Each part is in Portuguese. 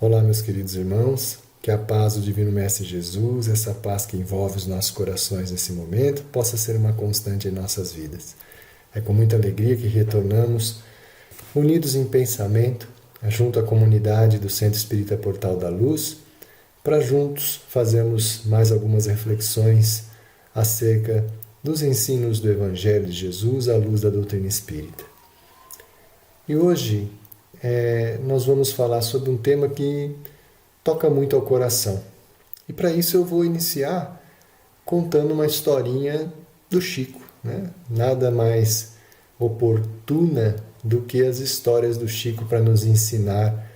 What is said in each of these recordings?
Olá, meus queridos irmãos, que a paz do Divino Mestre Jesus, essa paz que envolve os nossos corações nesse momento, possa ser uma constante em nossas vidas. É com muita alegria que retornamos, unidos em pensamento, junto à comunidade do Centro Espírita Portal da Luz, para juntos fazermos mais algumas reflexões acerca dos ensinos do Evangelho de Jesus à luz da doutrina espírita. E hoje nós vamos falar sobre um tema que toca muito ao coração. E para isso eu vou iniciar contando uma historinha do Chico, né? Nada mais oportuna do que as histórias do Chico para nos ensinar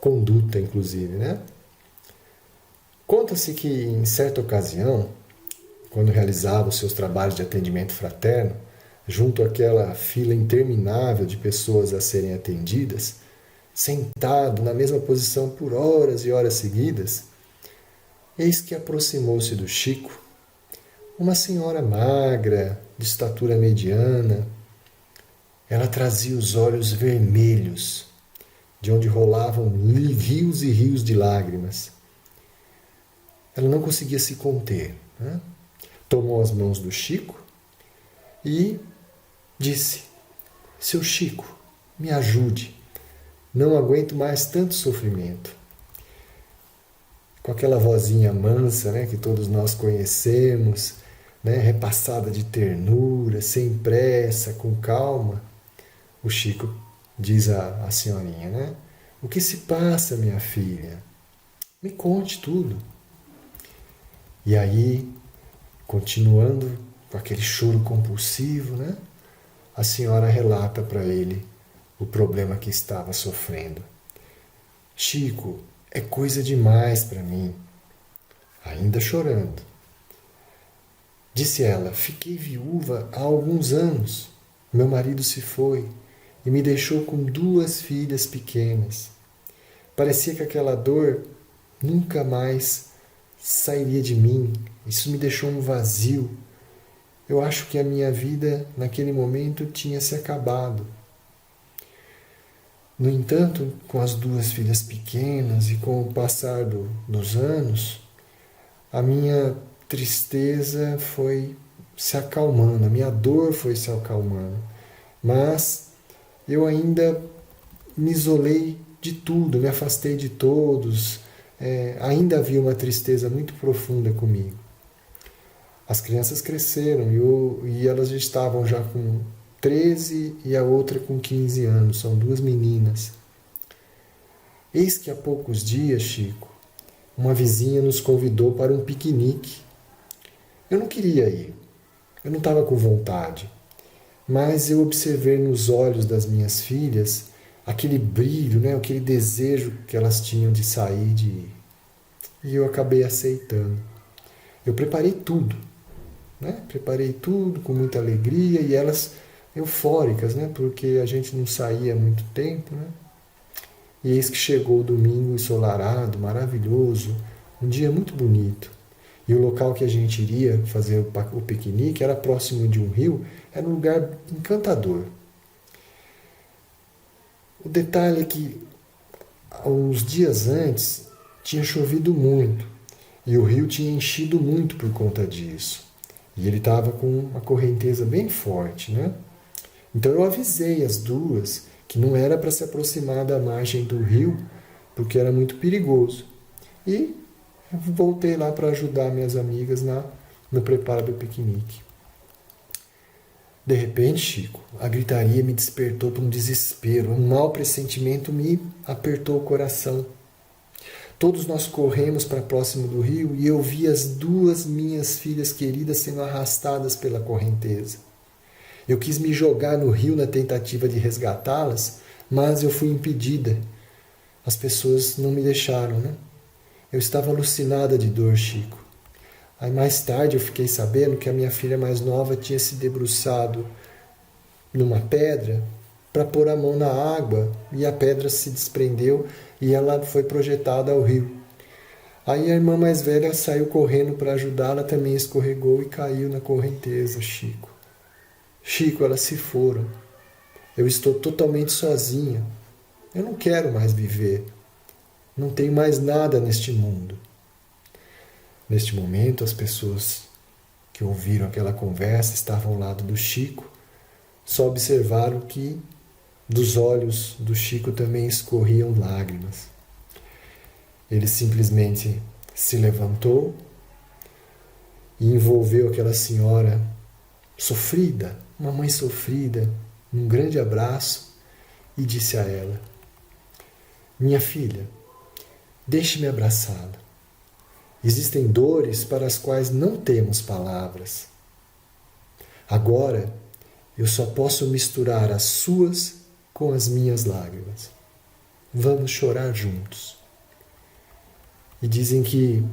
conduta, inclusive, né? Conta-se que em certa ocasião, quando realizava os seus trabalhos de atendimento fraterno, junto àquela fila interminável de pessoas a serem atendidas, sentado na mesma posição por horas e horas seguidas, eis que aproximou-se do Chico uma senhora magra, de estatura mediana. Ela trazia os olhos vermelhos, de onde rolavam rios e rios de lágrimas. Ela não conseguia se conter, né? Tomou as mãos do Chico e disse: "Seu Chico, me ajude. Não aguento mais tanto sofrimento." Com aquela vozinha mansa, né, que todos nós conhecemos, né, repassada de ternura, sem pressa, com calma, o Chico diz à senhorinha, né: "O que se passa, minha filha? Me conte tudo." E aí, continuando com aquele choro compulsivo, né, a senhora relata para ele o problema que estava sofrendo. "Chico, é coisa demais para mim." Ainda chorando. Disse ela: "Fiquei viúva há alguns anos. Meu marido se foi e me deixou com 2 filhas pequenas. Parecia que aquela dor nunca mais sairia de mim. Isso me deixou um vazio. Eu acho que a minha vida naquele momento tinha se acabado. No entanto, com as 2 filhas pequenas e com o passar dos anos, a minha tristeza foi se acalmando, a minha dor foi se acalmando. Mas eu ainda me isolei de tudo, me afastei de todos. Ainda havia uma tristeza muito profunda comigo. As crianças cresceram e elas estavam já com 13 e a outra com 15 anos. São 2 meninas. Eis que há poucos dias, Chico, uma vizinha nos convidou para um piquenique. Eu não queria ir. Eu não estava com vontade. Mas eu observei nos olhos das minhas filhas aquele brilho, né, aquele desejo que elas tinham de sair, de ir. E eu acabei aceitando. Eu preparei tudo. Preparei tudo com muita alegria e elas eufóricas, né? Porque a gente não saía há muito tempo, né? E eis que chegou o domingo ensolarado, maravilhoso, um dia muito bonito. E o local que a gente iria fazer o piquenique era próximo de um rio, era um lugar encantador. O detalhe é que, uns dias antes, tinha chovido muito e o rio tinha enchido muito por conta disso. E ele estava com uma correnteza bem forte, né? Então eu avisei as 2 que não era para se aproximar da margem do rio, porque era muito perigoso. E voltei lá para ajudar minhas amigas no preparo do piquenique. De repente, Chico, a gritaria me despertou para um desespero. Um mau pressentimento me apertou o coração. Todos nós corremos para próximo do rio e eu vi as 2 minhas filhas queridas sendo arrastadas pela correnteza. Eu quis me jogar no rio na tentativa de resgatá-las, mas eu fui impedida. As pessoas não me deixaram, né? Eu estava alucinada de dor, Chico. Aí mais tarde eu fiquei sabendo que a minha filha mais nova tinha se debruçado numa pedra para pôr a mão na água e a pedra se desprendeu e ela foi projetada ao rio. Aí a irmã mais velha saiu correndo para ajudá-la, também escorregou e caiu na correnteza, Chico. Chico, elas se foram. Eu estou totalmente sozinha. Eu não quero mais viver. não tenho mais nada neste mundo. Neste momento, as pessoas que ouviram aquela conversa estavam ao lado do Chico, só observaram que dos olhos do Chico também escorriam lágrimas. Ele simplesmente se levantou e envolveu aquela senhora sofrida, uma mãe sofrida, num grande abraço e disse a ela: minha filha, deixe-me abraçá-la. Existem dores para as quais não temos palavras. Agora, eu só posso misturar as suas com as minhas lágrimas. Vamos chorar juntos. E dizem que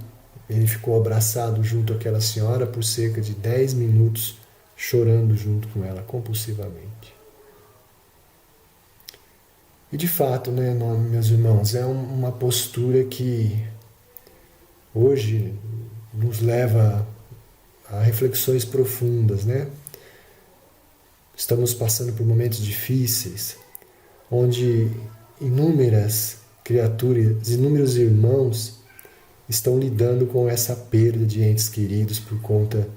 ele ficou abraçado junto àquela senhora por cerca de 10 minutos, chorando junto com ela compulsivamente. E de fato, né, meus irmãos, é uma postura que hoje nos leva a reflexões profundas, né? Estamos passando por momentos difíceis, onde inúmeras criaturas, inúmeros irmãos estão lidando com essa perda de entes queridos por conta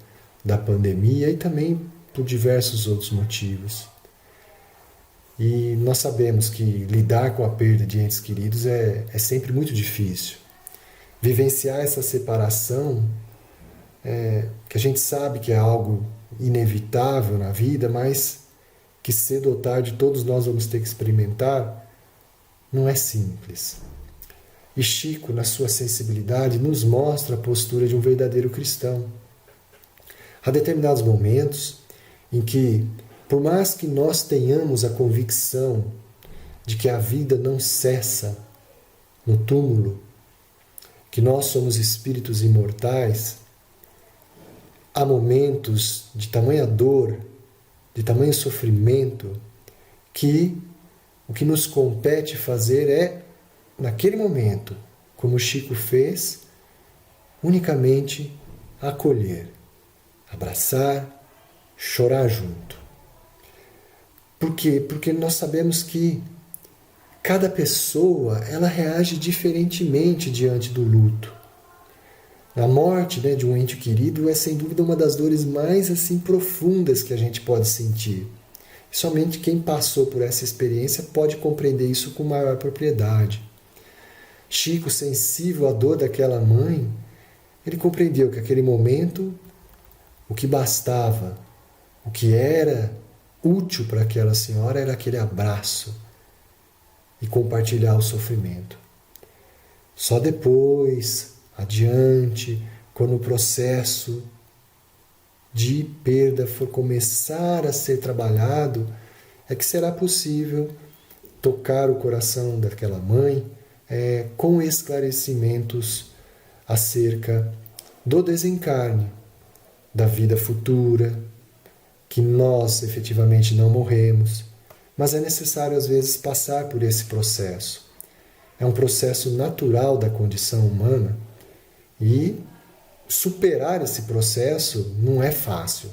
da pandemia e também por diversos outros motivos. E nós sabemos que lidar com a perda de entes queridos é sempre muito difícil. Vivenciar essa separação, que a gente sabe que é algo inevitável na vida, mas que cedo ou tarde todos nós vamos ter que experimentar, não é simples. E Chico, na sua sensibilidade, nos mostra a postura de um verdadeiro cristão. Há determinados momentos em que, por mais que nós tenhamos a convicção de que a vida não cessa no túmulo, que nós somos espíritos imortais, há momentos de tamanha dor, de tamanho sofrimento, que o que nos compete fazer é, naquele momento, como Chico fez, unicamente acolher, abraçar, chorar junto. Por quê? Porque nós sabemos que cada pessoa ela reage diferentemente diante do luto. A morte, né, de um ente querido é sem dúvida uma das dores mais assim profundas que a gente pode sentir. Somente quem passou por essa experiência pode compreender isso com maior propriedade. Chico, sensível à dor daquela mãe, ele compreendeu que naquele momento o que bastava, o que era útil para aquela senhora era aquele abraço e compartilhar o sofrimento. Só depois, adiante, quando o processo de perda for começar a ser trabalhado, é que será possível tocar o coração daquela mãe com esclarecimentos acerca do desencarne, da vida futura, que nós efetivamente não morremos, mas é necessário às vezes passar por esse processo. É um processo natural da condição humana e superar esse processo não é fácil.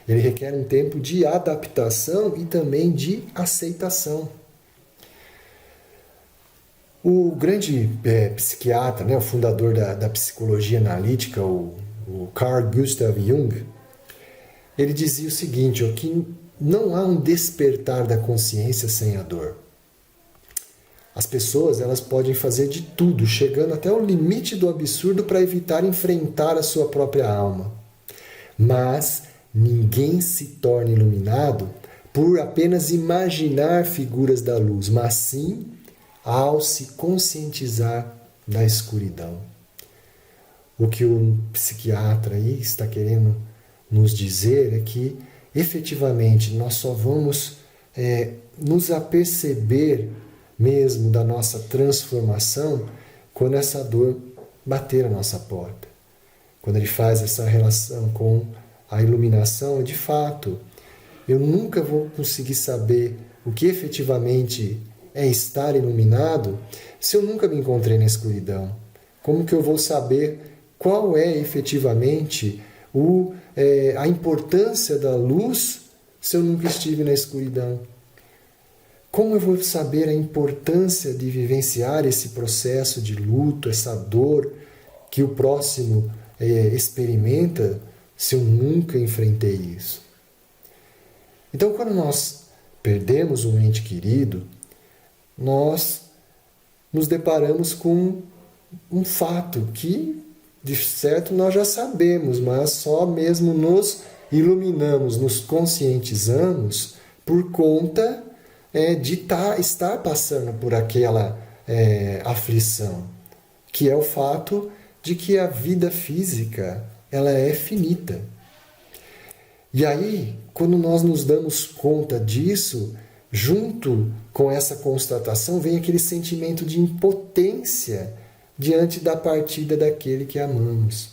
Ele requer um tempo de adaptação e também de aceitação. O grande psiquiatra, né, o fundador da psicologia analítica, o Carl Gustav Jung, ele dizia o seguinte, que não há um despertar da consciência sem a dor. As pessoas elas podem fazer de tudo, chegando até o limite do absurdo para evitar enfrentar a sua própria alma. Mas ninguém se torna iluminado por apenas imaginar figuras da luz, mas sim ao se conscientizar da escuridão. O que o psiquiatra aí está querendo nos dizer é que, efetivamente, nós só vamos nos aperceber mesmo da nossa transformação quando essa dor bater a nossa porta. Quando ele faz essa relação com a iluminação, de fato, eu nunca vou conseguir saber o que efetivamente é estar iluminado se eu nunca me encontrei na escuridão. Como que eu vou saber qual é efetivamente a importância da luz se eu nunca estive na escuridão? Como eu vou saber a importância de vivenciar esse processo de luto, essa dor que o próximo experimenta, se eu nunca enfrentei isso? Então, quando nós perdemos um ente querido, nós nos deparamos com um fato que, de certo, nós já sabemos, mas só mesmo nos iluminamos, nos conscientizamos por conta de estar passando por aquela aflição, que é o fato de que a vida física ela é finita. E aí, quando nós nos damos conta disso, junto com essa constatação vem aquele sentimento de impotência diante da partida daquele que amamos.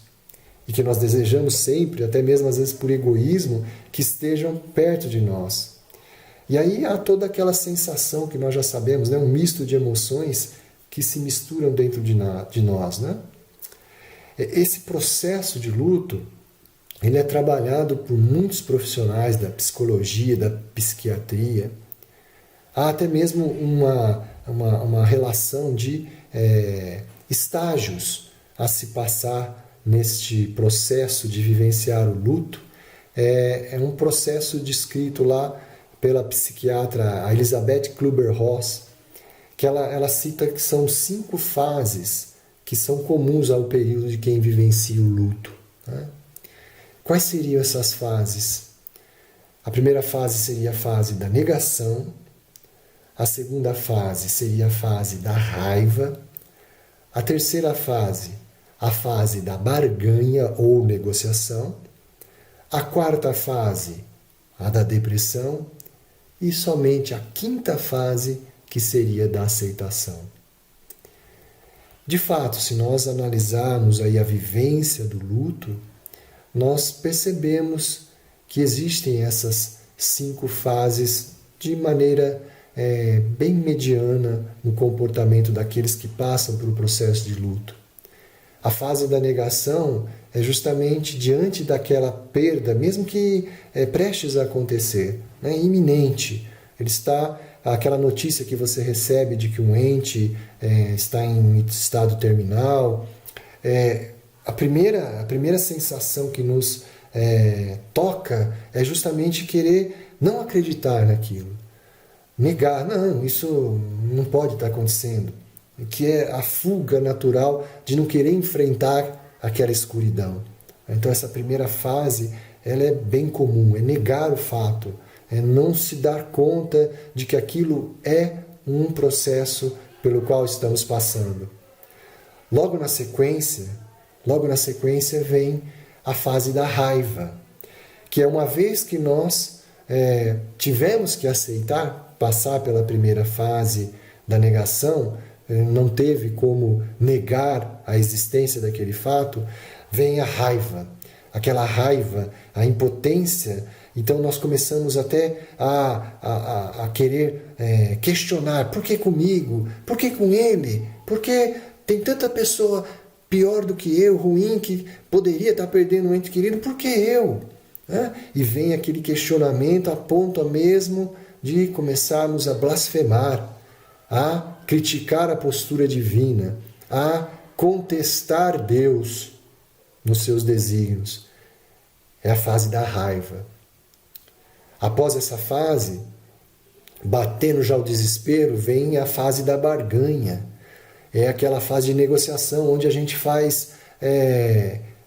E que nós desejamos sempre, até mesmo às vezes por egoísmo, que estejam perto de nós. E aí há toda aquela sensação que nós já sabemos, né? Um misto de emoções que se misturam dentro de nós. Né? Esse processo de luto, ele é trabalhado por muitos profissionais da psicologia, da psiquiatria. Há até mesmo uma relação de estágios a se passar neste processo de vivenciar o luto. É um processo descrito lá pela psiquiatra Elisabeth Kübler-Ross, que ela cita que são 5 fases que são comuns ao período de quem vivencia o luto. Né? Quais seriam essas fases? A primeira fase seria a fase da negação, a segunda fase seria a fase da raiva, a terceira fase, a fase da barganha ou negociação, a quarta fase, a da depressão, e somente a quinta fase, que seria da aceitação. De fato, se nós analisarmos aí a vivência do luto, nós percebemos que existem essas 5 fases de maneira bem mediana no comportamento daqueles que passam pelo processo de luto. A fase da negação é justamente diante daquela perda, mesmo que prestes a acontecer, né, iminente. Ele está, aquela notícia que você recebe de que um ente está em estado terminal. A primeira sensação que nos toca é justamente querer não acreditar naquilo. Negar, não, isso não pode estar acontecendo. Que é a fuga natural de não querer enfrentar aquela escuridão. Então essa primeira fase ela é bem comum, é negar o fato, é não se dar conta de que aquilo é um processo pelo qual estamos passando. Logo na sequência vem a fase da raiva, que é uma vez que nós tivemos que aceitar, passar pela primeira fase da negação, não teve como negar a existência daquele fato, vem a raiva. Aquela raiva, a impotência. Então nós começamos até a querer questionar: por que comigo? Por que com ele? Por que tem tanta pessoa pior do que eu, ruim, que poderia estar perdendo um ente querido? Por que eu? E vem aquele questionamento a ponto mesmo de começarmos a blasfemar, a criticar a postura divina, a contestar Deus nos seus desígnios. É a fase da raiva. Após essa fase, batendo já o desespero, vem a fase da barganha. É aquela fase de negociação onde a gente faz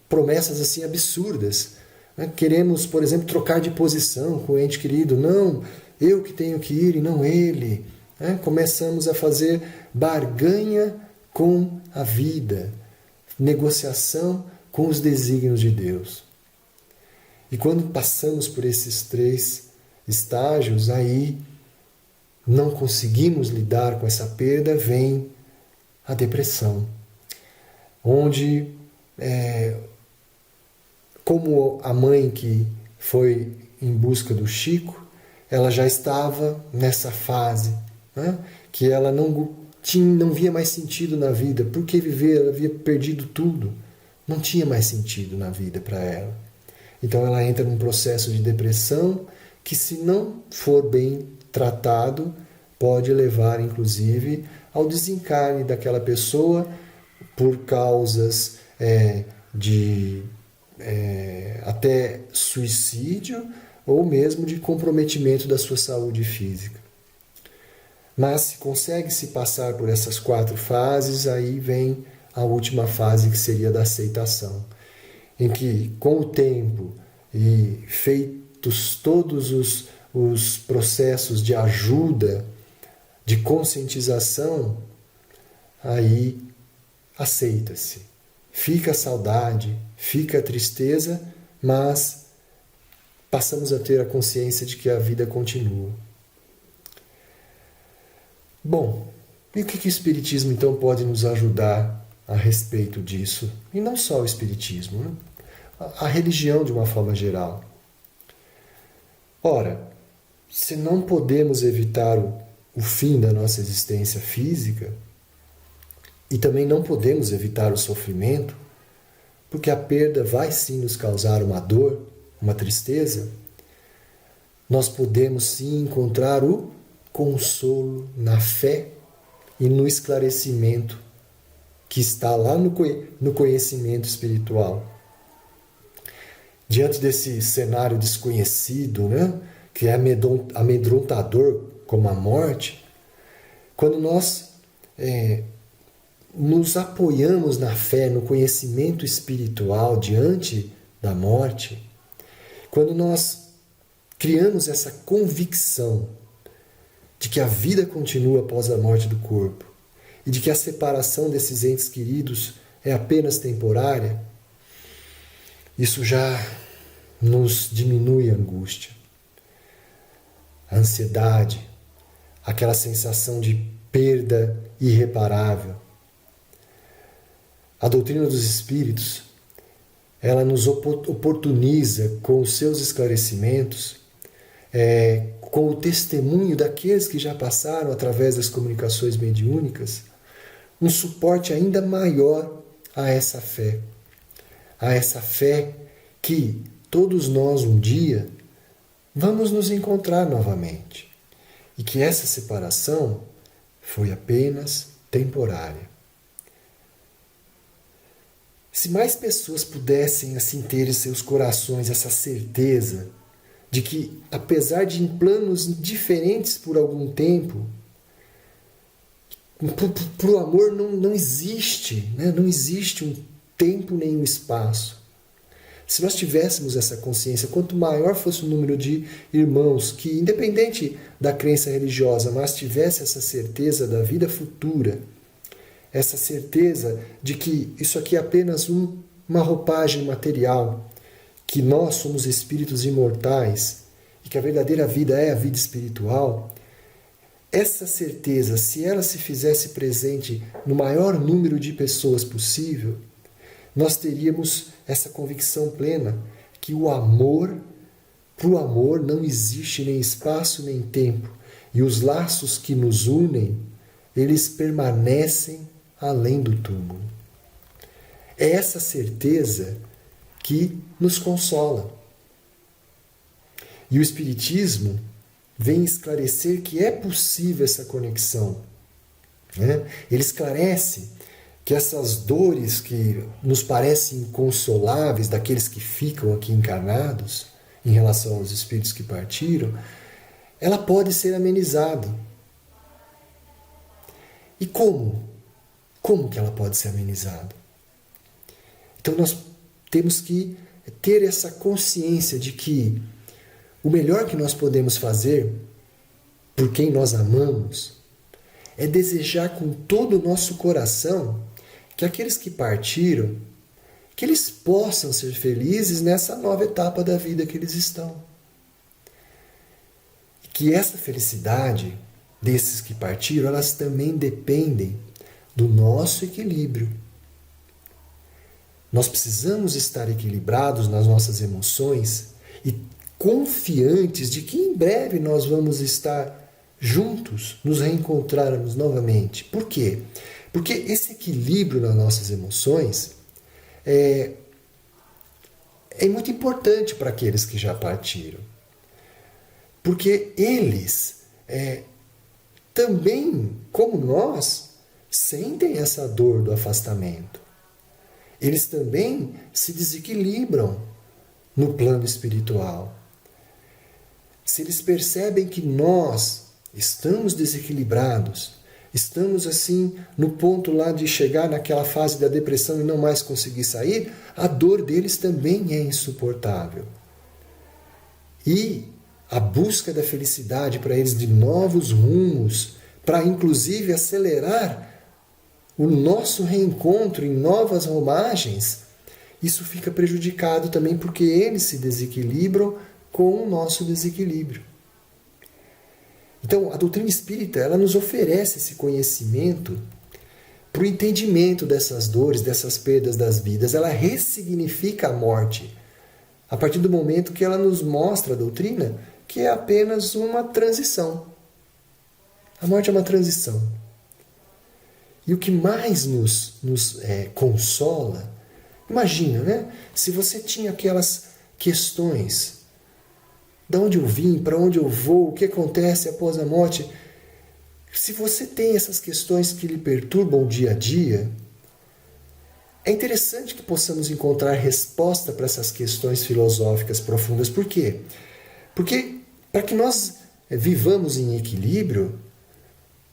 promessas assim absurdas. Queremos, por exemplo, trocar de posição com o ente querido. Não, eu que tenho que ir e não ele. Começamos a fazer barganha com a vida, negociação com os desígnios de Deus. E quando passamos por esses 3 estágios, aí não conseguimos lidar com essa perda, vem a depressão, onde, como a mãe que foi em busca do Chico, ela já estava nessa fase, que ela não via mais sentido na vida. Por que viver? Ela havia perdido tudo. Não tinha mais sentido na vida para ela. Então ela entra num processo de depressão que, se não for bem tratado, pode levar, inclusive, ao desencarne daquela pessoa por causas de até suicídio ou mesmo de comprometimento da sua saúde física. Mas se consegue se passar por essas 4 fases, aí vem a última fase, que seria da aceitação, em que, com o tempo e feitos todos os processos de ajuda, de conscientização, aí aceita-se. Fica a saudade, fica a tristeza, mas passamos a ter a consciência de que a vida continua. Bom, e o que o Espiritismo então pode nos ajudar a respeito disso? E não só o Espiritismo, né? A religião de uma forma geral. Ora, se não podemos evitar o fim da nossa existência física, e também não podemos evitar o sofrimento, porque a perda vai sim nos causar uma dor, uma tristeza, nós podemos sim encontrar o consolo na fé e no esclarecimento que está lá no conhecimento espiritual. Diante desse cenário desconhecido, né, que é amedrontador como a morte, quando nós nos apoiamos na fé, no conhecimento espiritual diante da morte, quando nós criamos essa convicção de que a vida continua após a morte do corpo e de que a separação desses entes queridos é apenas temporária, isso já nos diminui a angústia, a ansiedade, aquela sensação de perda irreparável. A doutrina dos Espíritos, ela nos oportuniza com os seus esclarecimentos, com o testemunho daqueles que já passaram através das comunicações mediúnicas, um suporte ainda maior a essa fé. A essa fé que todos nós um dia vamos nos encontrar novamente. E que essa separação foi apenas temporária. Se mais pessoas pudessem assim ter em seus corações essa certeza de que, apesar de em planos diferentes por algum tempo, para o amor não existe, né? Não existe um tempo nem um espaço. Se nós tivéssemos essa consciência, quanto maior fosse o número de irmãos que, independente da crença religiosa, mas tivesse essa certeza da vida futura, essa certeza de que isso aqui é apenas uma roupagem material, que nós somos espíritos imortais e que a verdadeira vida é a vida espiritual, essa certeza, se ela se fizesse presente no maior número de pessoas possível, nós teríamos essa convicção plena que o amor, para o amor não existe nem espaço nem tempo, e os laços que nos unem, eles permanecem além do túmulo. É essa certeza que nos consola. E o Espiritismo vem esclarecer que é possível essa conexão. Né? Ele esclarece que essas dores que nos parecem inconsoláveis daqueles que ficam aqui encarnados, em relação aos espíritos que partiram, ela pode ser amenizada. E como? Como que ela pode ser amenizada? Então nós temos que ter essa consciência de que o melhor que nós podemos fazer por quem nós amamos é desejar com todo o nosso coração que aqueles que partiram, que eles possam ser felizes nessa nova etapa da vida que eles estão. E que essa felicidade desses que partiram, elas também dependem do nosso equilíbrio. Nós precisamos estar equilibrados nas nossas emoções e confiantes de que em breve nós vamos estar juntos, nos reencontrarmos novamente. Por quê? Porque esse equilíbrio nas nossas emoções é muito importante para aqueles que já partiram. Porque eles também, como nós, sentem essa dor do afastamento. Eles também se desequilibram no plano espiritual. Se eles percebem que nós estamos desequilibrados, estamos assim no ponto lá de chegar naquela fase da depressão e não mais conseguir sair, a dor deles também é insuportável. E a busca da felicidade para eles de novos rumos, para inclusive acelerar o nosso reencontro em novas romagens, isso fica prejudicado também porque eles se desequilibram com o nosso desequilíbrio. Então, a doutrina espírita, ela nos oferece esse conhecimento para o entendimento dessas dores, dessas perdas das vidas. Ela ressignifica a morte a partir do momento que ela nos mostra a doutrina que é apenas uma transição. A morte é uma transição. E o que mais nos consola, imagina, né? Se você tinha aquelas questões, de onde eu vim, para onde eu vou, o que acontece após a morte, se você tem essas questões que lhe perturbam o dia a dia, é interessante que possamos encontrar resposta para essas questões filosóficas profundas. Por quê? Porque para que nós vivamos em equilíbrio,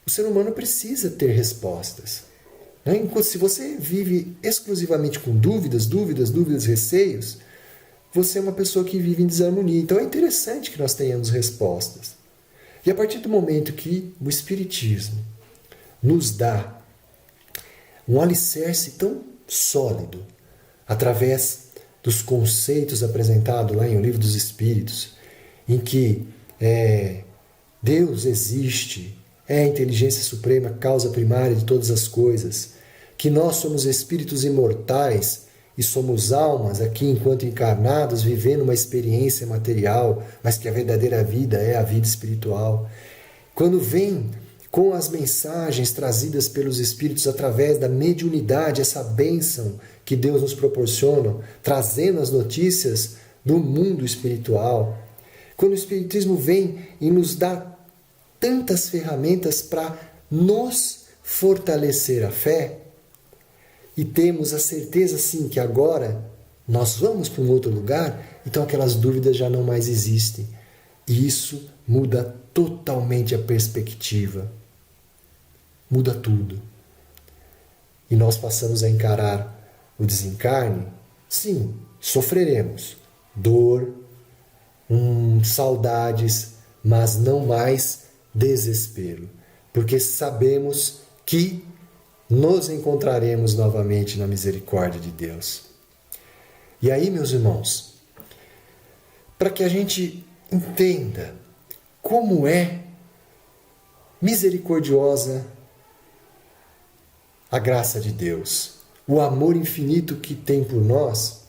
o ser humano precisa ter respostas. Enquanto se você vive exclusivamente com dúvidas, receios, você é uma pessoa que vive em desarmonia. Então é interessante que nós tenhamos respostas. E a partir do momento que o Espiritismo nos dá um alicerce tão sólido, através dos conceitos apresentados lá em O Livro dos Espíritos, em que Deus existe, é a inteligência suprema, causa primária de todas as coisas, que nós somos espíritos imortais e somos almas aqui enquanto encarnados, vivendo uma experiência material, mas que a verdadeira vida é a vida espiritual. Quando vem com as mensagens trazidas pelos espíritos através da mediunidade, essa bênção que Deus nos proporciona, trazendo as notícias do mundo espiritual, quando o Espiritismo vem e nos dá tantas ferramentas para nos fortalecer a fé, e temos a certeza, sim, que agora nós vamos para um outro lugar, então aquelas dúvidas já não mais existem. E isso muda totalmente a perspectiva. Muda tudo. E nós passamos a encarar o desencarne. Sim, sofreremos dor, saudades, mas não mais desespero. Porque sabemos que nos encontraremos novamente na misericórdia de Deus. E aí, meus irmãos, para que a gente entenda como é misericordiosa a graça de Deus, o amor infinito que tem por nós,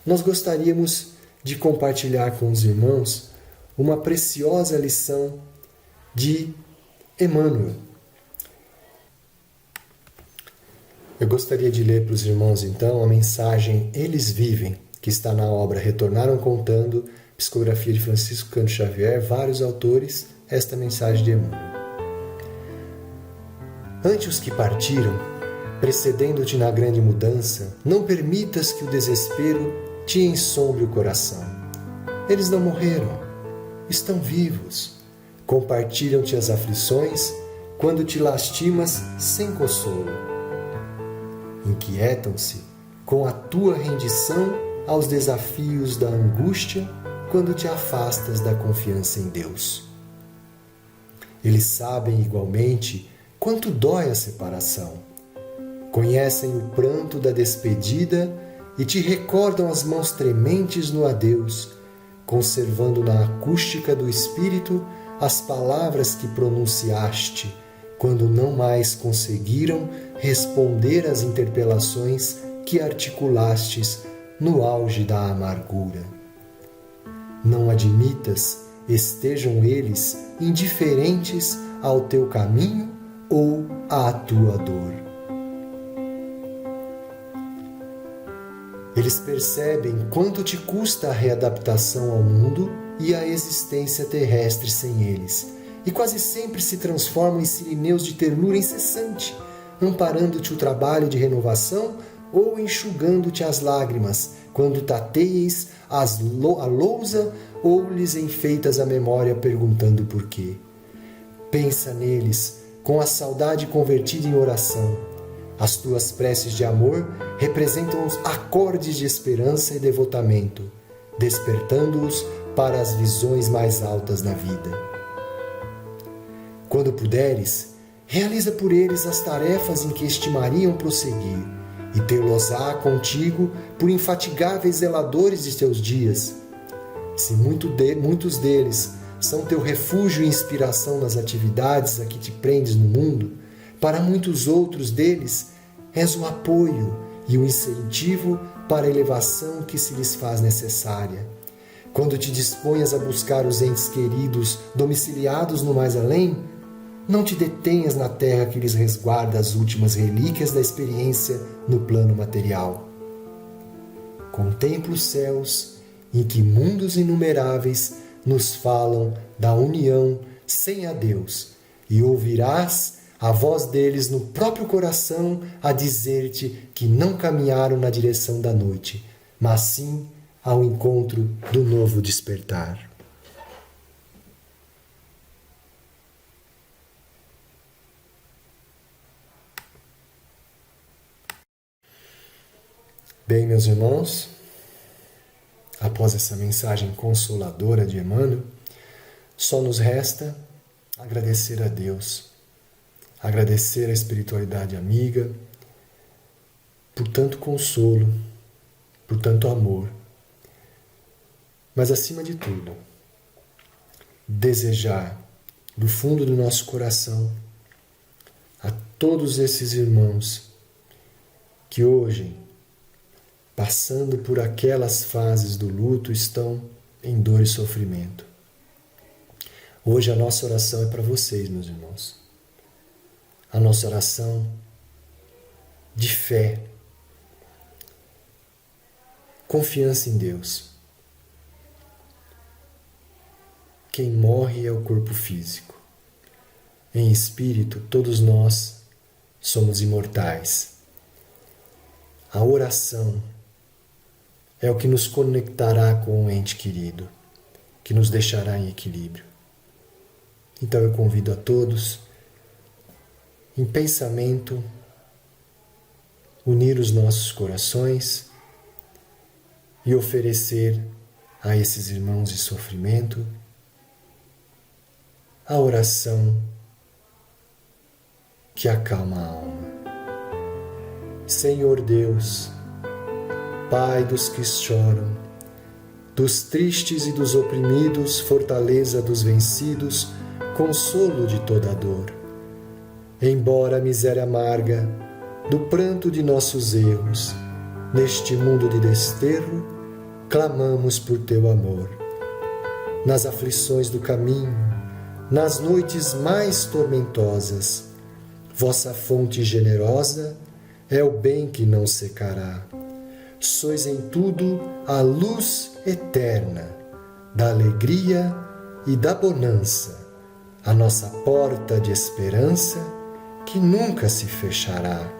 nós gostaríamos de compartilhar com os irmãos uma preciosa lição de Emmanuel. Eu gostaria de ler para os irmãos, então, a mensagem Eles Vivem, que está na obra Retornaram Contando, psicografia de Francisco Cândido Xavier, vários autores, esta mensagem de Emmanuel. Ante os que partiram, precedendo-te na grande mudança, não permitas que o desespero te ensombre o coração. Eles não morreram, estão vivos, compartilham-te as aflições quando te lastimas sem consolo. Inquietam-se com a tua rendição aos desafios da angústia quando te afastas da confiança em Deus. Eles sabem igualmente quanto dói a separação. Conhecem o pranto da despedida e te recordam as mãos trementes no adeus, conservando na acústica do espírito as palavras que pronunciaste quando não mais conseguiram responder às interpelações que articulastes no auge da amargura. Não admitas estejam eles indiferentes ao teu caminho ou à tua dor. Eles percebem quanto te custa a readaptação ao mundo e a existência terrestre sem eles, e quase sempre se transformam em sirineus de ternura incessante, amparando-te o trabalho de renovação ou enxugando-te as lágrimas, quando tateis a lousa ou lhes enfeitas a memória perguntando por quê. Pensa neles com a saudade convertida em oração. As tuas preces de amor representam os acordes de esperança e devotamento, despertando-os para as visões mais altas na vida. Quando puderes, realiza por eles as tarefas em que estimariam prosseguir, e tê-los-á contigo por infatigáveis zeladores de teus dias. Se muitos deles são teu refúgio e inspiração nas atividades a que te prendes no mundo, para muitos outros deles és o apoio e o incentivo para a elevação que se lhes faz necessária. Quando te disponhas a buscar os entes queridos domiciliados no mais além, não te detenhas na terra que lhes resguarda as últimas relíquias da experiência no plano material. Contempla os céus, em que mundos inumeráveis nos falam da união sem adeus, e ouvirás a voz deles no próprio coração a dizer-te que não caminharam na direção da noite, mas sim ao encontro do novo despertar. Bem, meus irmãos, após essa mensagem consoladora de Emmanuel, só nos resta agradecer a Deus, agradecer a espiritualidade amiga por tanto consolo, por tanto amor, mas acima de tudo, desejar do fundo do nosso coração a todos esses irmãos que hoje, passando por aquelas fases do luto, estão em dor e sofrimento. Hoje a nossa oração é para vocês, meus irmãos. A nossa oração de fé, confiança em Deus. Quem morre é o corpo físico. Em espírito, todos nós somos imortais. A oração é o que nos conectará com o ente querido, que nos deixará em equilíbrio. Então eu convido a todos, em pensamento, unir os nossos corações e oferecer a esses irmãos de sofrimento a oração que acalma a alma. Senhor Deus, Pai dos que choram, dos tristes e dos oprimidos, fortaleza dos vencidos, consolo de toda dor. Embora a miséria amarga do pranto de nossos erros, neste mundo de desterro, clamamos por teu amor. Nas aflições do caminho, nas noites mais tormentosas, vossa fonte generosa é o bem que não secará. Sois em tudo a luz eterna da alegria e da bonança, a nossa porta de esperança que nunca se fechará.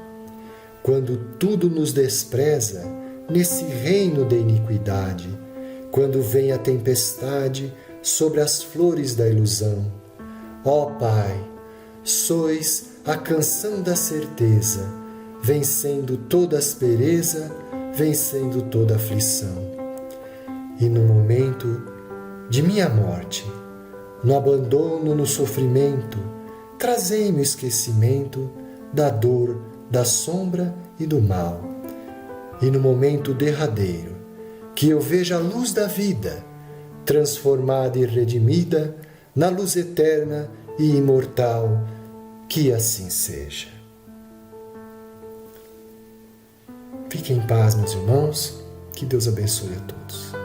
Quando tudo nos despreza nesse reino da iniquidade, quando vem a tempestade sobre as flores da ilusão, ó Pai, sois a canção da certeza, vencendo toda aspereza, vencendo toda aflição. E no momento de minha morte, no abandono, no sofrimento, trazei-me o esquecimento da dor, da sombra e do mal. E no momento derradeiro, que eu veja a luz da vida, transformada e redimida na luz eterna e imortal, que assim seja. Fiquem em paz, meus irmãos. Que Deus abençoe a todos.